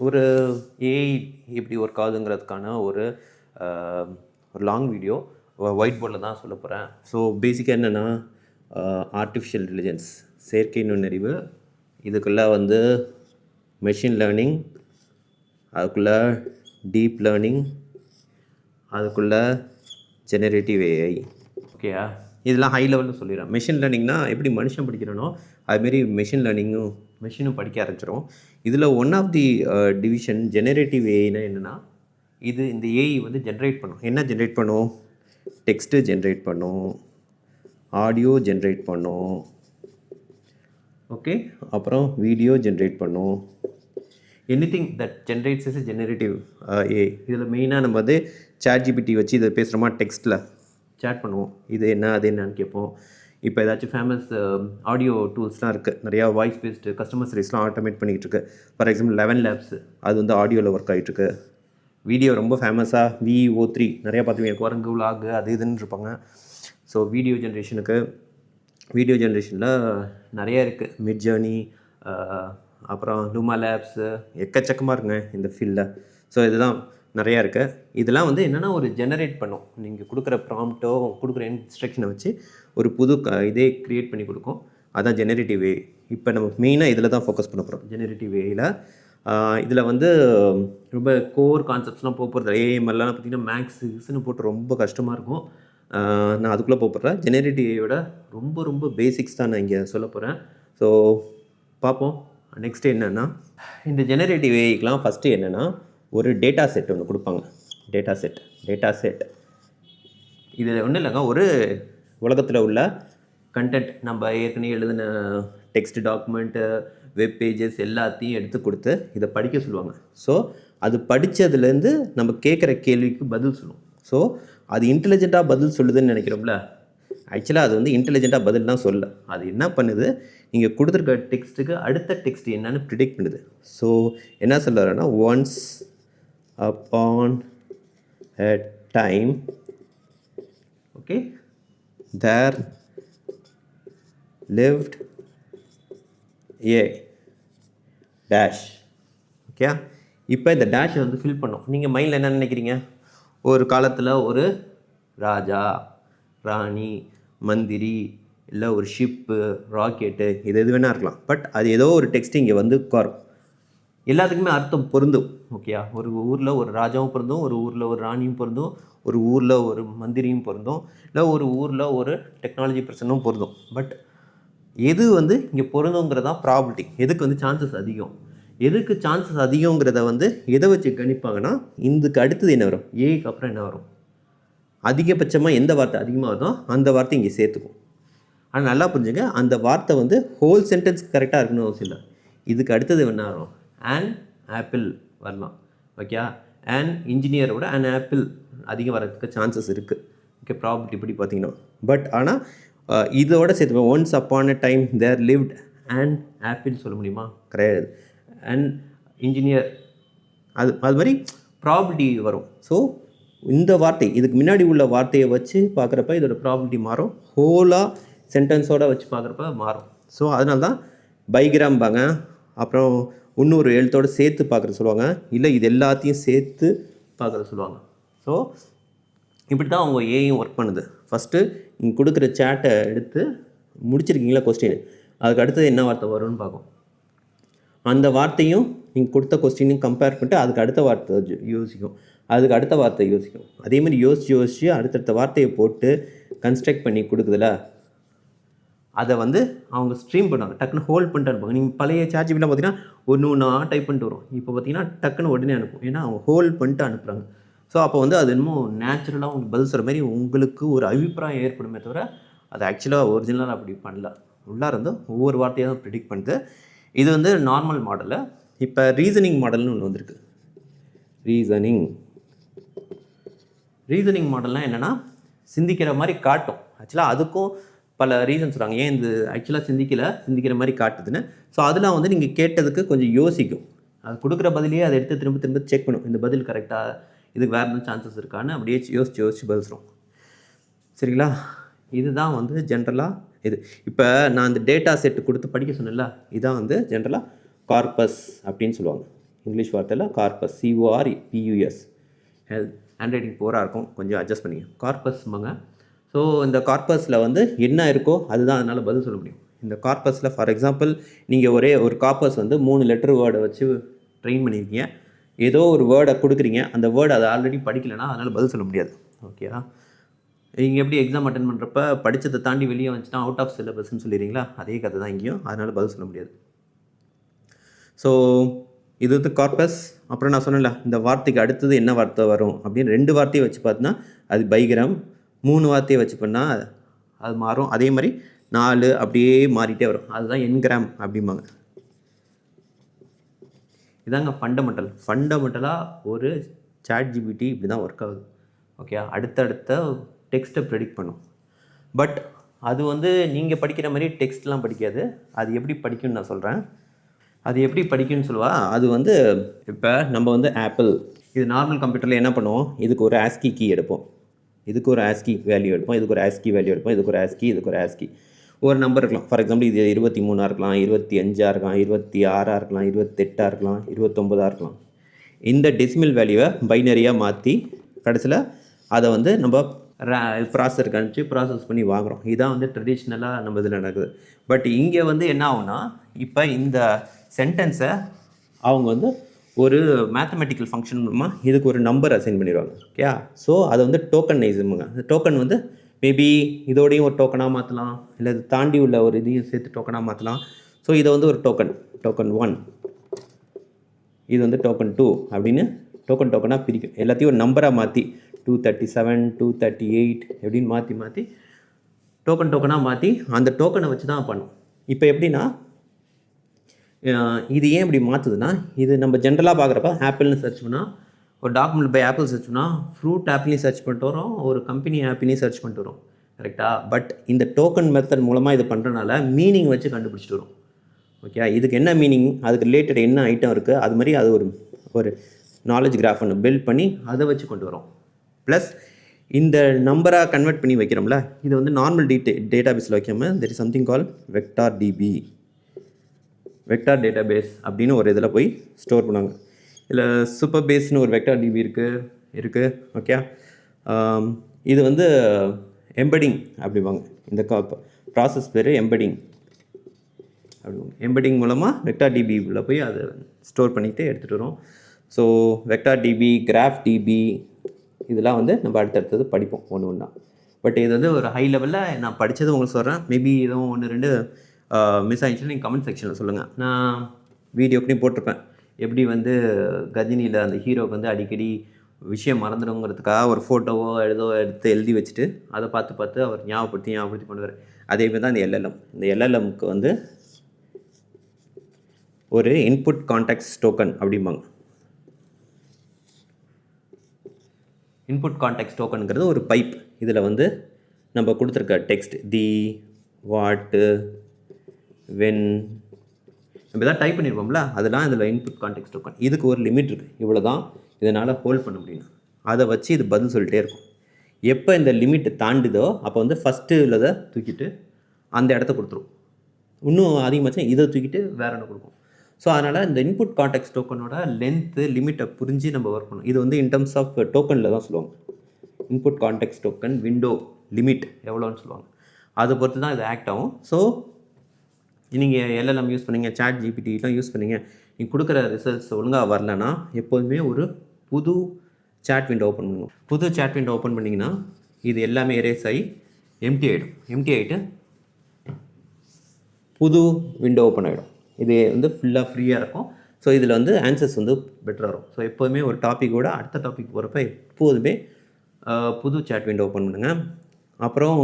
ஒரு ஏஐ எப்படி ஒர்க் ஆகுதுங்கிறதுக்கான ஒரு லாங் வீடியோ ஒயிட் போர்டில் தான் சொல்ல போகிறேன். ஸோ பேசிக்காக என்னென்னா ஆர்டிஃபிஷியல் இன்டெலிஜென்ஸ், செயற்கை நுண்ணறிவு, இதுக்குள்ளே வந்து மெஷின் லேர்னிங், அதுக்குள்ளே டீப் லேர்னிங், அதுக்குள்ளே ஜெனரேட்டிவ் ஏஐ. ஓகேயா, இதெல்லாம் ஹை லெவலில் சொல்லிடுறேன். மெஷின் லேர்னிங்னா எப்படி மனுஷன் படிக்கிறனோ அதுமாரி மெஷின் மெஷினும் படிக்க ஆரம்பிச்சிடும். இதில் one of the division generative ஏஐனா என்னென்னா, இந்த ஏஐ வந்து ஜென்ரேட் பண்ணும். என்ன ஜென்ரேட் பண்ணும்? டெக்ஸ்ட்டு ஜென்ரேட் பண்ணும், ஆடியோ ஜென்ரேட் பண்ணும், ஓகே, அப்புறம் வீடியோ ஜென்ரேட் பண்ணும். Anything that generates is generative AI. இதில் மெயினாக நம்ம வந்து ChatGPT வச்சு இதை பேசுகிறோமா, டெக்ஸ்ட்டில் சேட் பண்ணுவோம், இது என்ன அது என்னன்னு கேட்போம். இப்போ ஏதாச்சும் ஃபேமஸ் ஆடியோ டூல்ஸ்லாம் இருக்குது, நிறையா வாய்ஸ் பேஸ்டு கஸ்டமர் சர்வீஸ்லாம் ஆட்டோமேட் பண்ணிகிட்டு இருக்கு. ஃபார் எக்ஸாம்பிள் 11 Labs, அது வந்து ஆடியோவில் ஒர்க் ஆகிட்டுருக்கு. வீடியோ ரொம்ப ஃபேமஸாக VO3 நிறையா பார்த்துருவீங்க, குரங்கு விலாகு அது இதுன்னு இருப்பாங்க. ஸோ வீடியோ ஜென்ரேஷனில் நிறையா இருக்குது. மிட் ஜேர்னி, அப்புறம் லூமா லேப்ஸு, எக்கச்சக்கமாக இருக்குங்க இந்த ஃபீல்டில். ஸோ இதுதான் நிறையா இருக்குது. இதெல்லாம் வந்து என்னென்னா ஒரு ஜெனரேட் பண்ணும். நீங்கள் கொடுக்குற ப்ராம்ப்டோ கொடுக்குற இன்ஸ்ட்ரக்ஷனை வச்சு ஒரு புது இதே க்ரியேட் பண்ணி கொடுக்கும். அதுதான் ஜெனரேட்டிவ் ஏஐ. இப்போ நம்ம மெயினாக இதில் தான் ஃபோக்கஸ் பண்ண போகிறோம். ஜெனரேட்டிவ் ஏஐயில் இதில் வந்து ரொம்ப கோர் கான்செப்ட்ஸ்லாம் போகிறது. ஏஎம்எல்லாம் பார்த்திங்கன்னா மேக்ஸ்ன்னு போட்டு ரொம்ப கஷ்டமாக இருக்கும். நான் அதுக்குள்ளே போகிறேன். ஜெனரேட்டிவ் ஏஐயோட ரொம்ப பேசிக்ஸ் தான் நான் இங்கே சொல்ல போகிறேன். ஸோ பார்ப்போம். நெக்ஸ்ட்டு என்னென்னா, இந்த ஜெனரேட்டிவ் ஏஐக்கெலாம் ஃபஸ்ட்டு என்னென்னா ஒரு டேட்டா செட் ஒன்று கொடுப்பாங்க. டேட்டா செட் இது ஒன்றும் இல்லைங்க, ஒரு உலகத்தில் உள்ள கண்டென்ட், நம்ம ஏற்கனவே எழுதின டெக்ஸ்ட் டாக்குமெண்ட்டு, வெப் பேஜஸ் எல்லாத்தையும் எடுத்து கொடுத்து இதை படிக்க சொல்லுவாங்க. ஸோ அது படித்ததுலேருந்து நம்ம கேட்குற கேள்விக்கு பதில் சொல்லும். ஸோ அது இன்டெலிஜென்ட்டாக பதில் சொல்லுதுன்னு நினைக்கிறோம்ல, ஆக்சுவலாக அது வந்து இன்டெலிஜென்ட்டாக பதில் தான் சொல்ல. அது என்ன பண்ணுது, நீங்கள் கொடுத்துருக்க டெக்ஸ்ட்டுக்கு அடுத்த டெக்ஸ்ட் என்னன்னு ப்ரிடிக்ட் பண்ணுது. ஸோ என்ன சொல்லுறேன்னா, once upon a time, okay, there lived a dash. Okay, இப்போ இந்த டேஷை வந்து ஃபில் பண்ணோம். நீங்கள் மைண்டில் என்ன நினைக்கிறீங்க? ஒரு காலத்தில் ஒரு ராஜா, ராணி, மந்திரி, இல்லை ஒரு ஷிப்பு, ராக்கெட்டு, இது எது வேணால் இருக்கலாம். பட் அது ஏதோ ஒரு டெக்ஸ்ட் இங்கே வந்து உட்காரும். எல்லாத்துக்குமே அர்த்தம் பொருந்தும். ஓகேயா, ஒரு ஊரில் ஒரு ராஜாவும் பொருந்தும், ஒரு ஊரில் ஒரு ராணியும் பொருந்தும், ஒரு ஊரில் ஒரு மந்திரியும் பொருந்தும், இல்லை ஒரு ஊரில் ஒரு டெக்னாலஜி பர்சனும் பொருந்தும். பட் எது வந்து இங்கே பொருந்துங்கிறதான் ப்ராபபிலிட்டி. எதுக்கு வந்து சான்சஸ் அதிகம், எதுக்கு சான்சஸ் அதிகங்கிறத வந்து எதை வச்சு கணிப்பாங்கன்னா, இதுக்கு அடுத்தது என்ன வரும், ஏக்கு அப்புறம் என்ன வரும், அதிகபட்சமாக எந்த வார்த்தை அதிகமாக வருதோ அந்த வார்த்தை இங்கே சேர்த்துக்கும். ஆனால் நல்லா புரிஞ்சுங்க, அந்த வார்த்தை வந்து ஹோல் சென்டென்ஸ் கரெக்டாக இருக்குன்னு அவசியம் இல்லை. இதுக்கு அடுத்தது என்ன வரும், அண்ட் ஆப்பிள் வரலாம். ஓகே, அண்ட் இன்ஜினியரோட அண்ட் ஆப்பிள் அதிகம் வரதுக்கு சான்சஸ் இருக்குது. ஓகே, ப்ராபபிலிட்டி இப்படி பார்த்தீங்கன்னா. பட் ஆனால் இதோட சேர்த்து once upon a time there lived and apple சொல்ல முடியுமா? கிடையாது. அண்ட் இன்ஜினியர், அது மாதிரி ப்ராபபிலிட்டி வரும். ஸோ இந்த வார்த்தை இதுக்கு முன்னாடி உள்ள வார்த்தையை வச்சு பார்க்குறப்ப இதோட ப்ராபபிலிட்டி மாறும், ஹோலாக சென்டென்ஸோடு வச்சு பார்க்குறப்ப மாறும். ஸோ அதனால தான் பைகிராம்பாங்க, அப்புறம் இன்னொரு எழுத்தோடு சேர்த்து பார்க்குற சொல்லுவாங்க, இல்லை இது எல்லாத்தையும் சேர்த்து பார்க்குற சொல்லுவாங்க. ஸோ இப்படி தான் அவங்க ஏஐயும் ஒர்க் பண்ணுது. ஃபஸ்ட்டு நீங்கள் கொடுக்குற சேட்டை எடுத்து முடிச்சிருக்கீங்களா கொஸ்டின், அதுக்கு அடுத்தது என்ன வார்த்தை வரும்னு பார்க்கும். அந்த வார்த்தையும் நீங்கள் கொடுத்த கொஸ்டினையும் கம்பேர் பண்ணிட்டு அதுக்கு அடுத்த வார்த்தை யோசிக்கும், அதுக்கு அடுத்த வார்த்தை யோசிக்கும். அதேமாதிரி யோசித்து அடுத்தடுத்த வார்த்தையை போட்டு கன்ஸ்ட்ரக்ட் பண்ணி கொடுக்குதுல, அதை வந்து அவங்க ஸ்ட்ரீம் பண்ணுவாங்க. டக்குன்னு ஹோல்ட் பண்ணிட்டு அனுப்புவாங்க. நீங்கள் பழைய ChatGPTலாம் பார்த்தீங்கன்னா ஒன்று டைப் பண்ணிட்டு வரும். இப்போ பார்த்தீங்கன்னா டக்குன்னு உடனே அனுப்பும், ஏன்னா அவங்க ஹோல்ட் பண்ணிட்டு அனுப்புகிறாங்க. ஸோ அப்போ வந்து அது இன்னமும் நேச்சுரலாக உங்களுக்கு பதில் சொல்கிற மாதிரி உங்களுக்கு ஒரு அபிப்பிராயம் ஏற்படுமே தவிர அது ஆக்சுவலாக ஒரிஜினலாக அப்படி பண்ணல. உள்ளார இருந்து ஒவ்வொரு வார்த்தையாக தான் ப்ரிடிக்ட் பண்ணுது. இது வந்து நார்மல் மாடலில். இப்போ ரீசனிங் மாடல்னு ஒன்று வந்திருக்கு. ரீசனிங் மாடல்னால் என்னென்னா, சிந்திக்கிற மாதிரி காட்டும். ஆக்சுவலாக அதுக்கும் பல ரீசன்ஸ் சொல்கிறாங்க, ஏன் இது ஆக்சுவலாக சிந்திக்கிற மாதிரி காட்டுதுன்னு. ஸோ அதெல்லாம் வந்து நீங்கள் கேட்டதுக்கு கொஞ்சம் யோசிக்கும். அது கொடுக்குற பதிலையே அதை எடுத்து திரும்ப செக் பண்ணும், இந்த பதில் கரெக்டாக, இதுக்கு வேறு எதுவும் சான்சஸ் இருக்கான்னு அப்படியே யோசிச்சு பதில் சொல்லும். சரிங்களா, இதுதான் வந்து ஜென்ரலாக இது. இப்போ நான் இந்த டேட்டா செட்டு கொடுத்து படிக்க சொன்னேன்ல, இதான் வந்து ஜென்ரலாக கார்பஸ் அப்படின்னு சொல்லுவாங்க. இங்கிலீஷ் வார்த்தையில் கார்பஸ், CORPUS. ஹேண்ட் ரைட்டிங் போராக இருக்கும், கொஞ்சம் அட்ஜஸ்ட் பண்ணிங்க. கார்பஸ்மாங்க. ஸோ இந்த கார்பஸில் வந்து என்ன இருக்கோ அதுதான் அதனால் பதில் சொல்ல முடியும். இந்த கார்பஸில் ஃபார் எக்ஸாம்பிள் நீங்கள் ஒரே ஒரு கார்பஸ் வந்து 3 லெட்டர் வேர்டை வச்சு ட்ரெயின் பண்ணியிருக்கீங்க. ஏதோ ஒரு வேர்டை கொடுக்குறீங்க, அந்த வேர்டு அதை ஆல்ரெடி படிக்கலைன்னா அதனால் பதில் சொல்ல முடியாது. ஓகேவா? நீங்கள் எப்படி எக்ஸாம் அட்டன் பண்ணுறப்ப படித்ததை தாண்டி வெளியே வந்துச்சுன்னா அவுட் ஆஃப் சிலபஸ்ன்னு சொல்லிடுறீங்களா, அதே கதை தான் இங்கேயும், அதனால் பதில் சொல்ல முடியாது. ஸோ இது வந்து கார்பஸ். அப்புறம் நான் சொன்னேன்ல, இந்த வார்த்தைக்கு அடுத்தது என்ன வார்த்தை வரும் அப்படின்னு 2 வார்த்தையை வச்சு பார்த்தீங்கன்னா அது பைகிராம், 3 வார்த்தையை வச்சு பண்ணால் அது மாறும். அதே மாதிரி 4 அப்படியே மாறிட்டே வரும், அதுதான் என்கிராம் அப்படிம்பாங்க. இதாங்க ஃபண்டமெண்டலாக ஒரு ChatGPT இப்படி தான் ஒர்க் ஆகுது. ஓகே, அடுத்தடுத்த டெக்ஸ்ட்டை ப்ரெடிக்ட் பண்ணும். பட் அது வந்து நீங்கள் படிக்கிற மாதிரி டெக்ஸ்ட்லாம் படிக்காது. அது எப்படி படிக்கும்னு நான் சொல்கிறேன். அது எப்படி படிக்கும்னு சொல்லுவா. அது வந்து இப்போ நம்ம வந்து ஆப்பிள், இது நார்மல் கம்ப்யூட்டரில் என்ன பண்ணுவோம், இதுக்கு ஒரு ஆஸ்கி கீ எடுப்போம், இதுக்கு ஒரு ஆஸ்கி வேல்யூ எடுப்போம், இதுக்கு ஒரு ஆஸ்கி வேல்யூ எடுப்போம், இதுக்கு ஒரு ஆஸ்கி, இதுக்கு ஒரு ஆஸ்கி. ஒரு நம்பர் இருக்கலாம். ஃபார் எக்ஸாம்பிள் இது 23 இருக்கலாம், 25 இருக்கலாம், 26 இருக்கலாம், 28 இருக்கலாம், 29 இருக்கலாம். இந்த டெசிமல் வேல்யூவை பைனரியாக மாற்றி கடைசியில் அதை வந்து நம்ம ப்ராசஸருக்கு அனுப்பிச்சு ப்ராசஸ் பண்ணி வாங்குகிறோம். இதுதான் வந்து ட்ரெடிஷ்னலாக நம்ம இதில் நடக்குது. பட் இங்கே வந்து என்ன ஆகும்னா, இப்போ இந்த சென்டென்ஸை அவங்க வந்து ஒரு மேத்தமெட்டிக்கல் ஃபங்க்ஷன் மூலமாக இதுக்கு ஒரு நம்பர் அசைன் பண்ணிடுவாங்க. ஓகே, ஸோ அதை வந்து டோக்கனைஸுங்க. அந்த டோக்கன் வந்து மேபி இதோடையும் ஒரு டோக்கனாக மாற்றலாம், இல்லை இது தாண்டி உள்ள ஒரு இதையும் சேர்த்து டோக்கனாக மாற்றலாம். ஸோ இதை வந்து ஒரு டோக்கன் 1, இது வந்து டோக்கன் 2 அப்படின்னு டோக்கனாக பிரிக்கும். எல்லாத்தையும் ஒரு நம்பராக மாற்றி 237, 238 எப்படின்னு மாற்றி டோக்கனாக மாற்றி அந்த டோக்கனை வச்சு தான் பண்ணும். இப்போ எப்படின்னா, இது ஏன் இப்படி மாற்றுதுன்னா, இது நம்ம ஜென்ரலாக பார்க்குறப்ப ஆப்பிள்னு சர்ச் பண்ணால், ஒரு டாக்குமெண்ட் பை ஆப்பிள் சர்ச் பண்ணால் ஃப்ரூட் ஆப்லையும் சர்ச் பண்ணிட்டு வரோம், ஒரு கம்பெனி ஆப்லையும் சர்ச் பண்ணிட்டு வரோம். கரெக்டாக? பட் இந்த டோக்கன் மெத்தட் மூலமாக இது பண்ணுறதுனால மீனிங் வச்சு கண்டுபிடிச்சிட்டு வரும். ஓகே, இதுக்கு என்ன மீனிங், அதுக்கு ரிலேட்டட் என்ன ஐட்டம் இருக்குது, அது மாதிரி அது ஒரு நாலேஜ் கிராஃப் ஒன்று பில்ட் பண்ணி அதை வச்சு கொண்டு வரோம். ப்ளஸ் இந்த நம்பராக கன்வெர்ட் பண்ணி வைக்கிறோம்ல, இது வந்து நார்மல் டேட்டாபேஸில் வைக்காமல் there is something call vector DB, vector database அப்படின்னு ஒரு இதில் போய் ஸ்டோர் பண்ணுவாங்க. இதில் சூப்பர் பேஸ்னு ஒரு வெக்டார் டிபி இருக்குது. ஓகே, இது வந்து எம்பெடிங் அப்படிவாங்க. இந்த ப்ராசஸ் பேர் எம்பெடிங் அப்படிவாங்க. எம்பெடிங் மூலமாக வெக்டார் டிபியில் போய் அதை ஸ்டோர் பண்ணிவிட்டு எடுத்துகிட்டு வரோம். So vector DB, graph DB, இதெல்லாம் வந்து நம்ம அடுத்தடுத்தது படிப்போம் ஒன்று ஒன்றா. பட் இது வந்து ஒரு ஹை லெவலில் நான் படித்தது உங்களுக்கு சொல்கிறேன். மேபி எதுவும் 1-2 மிஸ் ஆகிடுச்சுன்னா நீங்கள் கமெண்ட் செக்ஷனில் சொல்லுங்கள். நான் வீடியோ பண்ணி போட்டிருப்பேன், எப்படி வந்து கஜினியில் அந்த ஹீரோக்கு வந்து அடிக்கடி விஷயம் மறந்துடுங்கிறதுக்காக ஒரு ஃபோட்டோவோ எடுத்து எழுதி வச்சுட்டு அதை பார்த்து அவர் ஞாபகப்படுத்தி பண்ணுவார். அதே மாதிரி தான் இந்த எல்எல்எம். இந்த எல்எல்எம்க்கு வந்து ஒரு இன்புட் கான்டெக்ஸ்ட் டோக்கன் அப்படிம்பாங்க. இன்புட் கான்டெக்ஸ்ட் டோக்கனுங்கிறது ஒரு பைப். இதில் வந்து நம்ம கொடுத்துருக்க டெக்ஸ்ட் தி, வாட்டு, வென், நம்ம எதாவது டைப் பண்ணியிருப்போம்ல, அதெல்லாம் இதில் இன்புட் கான்டெக்ஸ்ட் டோக்கன். இதுக்கு ஒரு லிமிட் இருக்குது, இவ்வளோ தான் இதனால் ஹோல்ட் பண்ண முடியும். அதை வச்சு இது பதில் சொல்லிட்டே இருக்கும். எப்போ இந்த லிமிட்டை தாண்டுதோ அப்போ வந்து ஃபஸ்ட்டு உள்ளதை தூக்கிட்டு அந்த இடத்த கொடுத்துரும். இன்னும் அதிகமாச்சுன்னா இதை தூக்கிட்டு வேறு ஒன்று கொடுக்கும். ஸோ அதனால் இந்த இன்புட் கான்டெக்ஸ்ட் டோக்கனோட லென்த்து லிமிட்டை புரிஞ்சு நம்ம ஒர்க் பண்ணணும். இது வந்து இன் டர்ம்ஸ் ஆஃப் டோக்கனில் தான் சொல்லுவாங்க. Input context token window limit எவ்வளோன்னு சொல்லுவாங்க. அதை பொறுத்து தான் இது ஆக்ட் ஆகும். ஸோ நீங்கள் எல்எல்எம் யூஸ் பண்ணிங்க, ChatGPTலாம் யூஸ் பண்ணிங்க, நீங்கள் கொடுக்குற ரிசல்ட்ஸ் ஒழுங்காக வரலன்னா எப்போதுமே ஒரு புது சேட் விண்டோ ஓப்பன் பண்ணுங்க. புது சேட் விண்டோ ஓப்பன் பண்ணிங்கன்னா இது எல்லாமே எரேஸ் ஆகி எம்டி ஆகிடும். எம்டி ஆகிட்டு புது விண்டோ ஓப்பன் ஆகிடும். இது வந்து ஃபுல்லாக ஃப்ரீயாக இருக்கும். ஸோ இதில் வந்து ஆன்சர்ஸ் வந்து பெட்டராக இருக்கும். ஸோ எப்போதுமே ஒரு டாப்பிக்கோட அடுத்த டாபிக் போகிறப்ப எப்போதுமே புது சேட் விண்டோ ஓப்பன் பண்ணுங்கள். அப்புறம்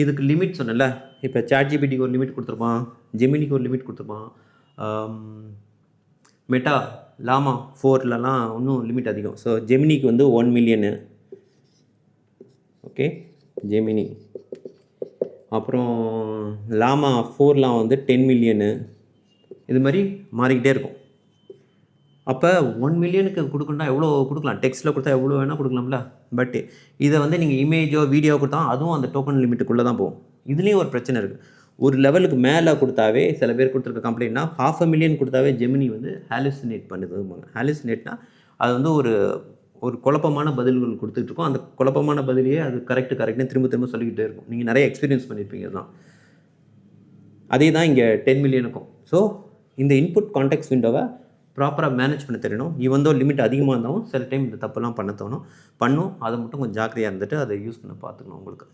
இதுக்கு லிமிட் சொன்னல, இப்போ ChatGPTக்கு ஒரு லிமிட் கொடுத்துருப்பான், ஜெமினிக்கு ஒரு லிமிட் கொடுத்துருப்பான், மெட்டா லாமா 4லலாம் இன்னும் லிமிட் அதிகம். ஸோ ஜெமினிக்கு வந்து 1 மில்லியனு. ஓகே, ஜெமினி. அப்புறம் லாமா 4லாம் வந்து 10 மில்லியனு. இது மாதிரி மாறிக்கிட்டே இருக்கும். அப்போ 1 மில்லியனுக்கு கொடுக்கணுன்னா எவ்வளோ கொடுக்கலாம், டெக்ஸ்ட்டில் கொடுத்தா எவ்வளோ வேணால் கொடுக்கலாம்ல. பட் இதை வந்து நீங்கள் இமேஜோ வீடியோ கொடுத்தா அதுவும் அந்த டோக்கன் லிமிட்டுக்குள்ளே தான் போகும். இதுலேயும் ஒரு பிரச்சனை இருக்குது. ஒரு லெவலுக்கு மேலே கொடுத்தாவே சில பேர் கொடுத்துருக்க கம்ப்ளைண்ட்னா 500,000 கொடுத்தாவே ஜெமினி வந்து ஹாலுசினேட் பண்ணுதும்பாங்க. ஹாலுசினேட்னா அது வந்து ஒரு ஒரு குழப்பமான பதில்கள் கொடுத்துட்டு இருக்கும். அந்த குழப்பமான பதிலையே அது கரெக்ட்னு திரும்ப திரும்ப சொல்லிக்கிட்டே இருக்கும். நீங்கள் நிறைய எக்ஸ்பீரியன்ஸ் பண்ணியிருப்பீங்க தான். அதே தான் இங்கே 10 மில்லியனுக்கும். ஸோ இந்த இன்புட் கான்டெக்ஸ்ட் விண்டோவை ப்ராப்பராக மேனேஜ் பண்ண தெரியணும். ஈவன் தோ லிமிட் அதிகமாக இருந்தாலும் சில டைம் இந்த தப்பெல்லாம் பண்ண தோணும். பண்ணும். அதை மட்டும் கொஞ்சம் ஜாக்கிரதையாக இருந்துட்டு அதை யூஸ் பண்ண பார்த்துக்கணும் உங்களுக்கு.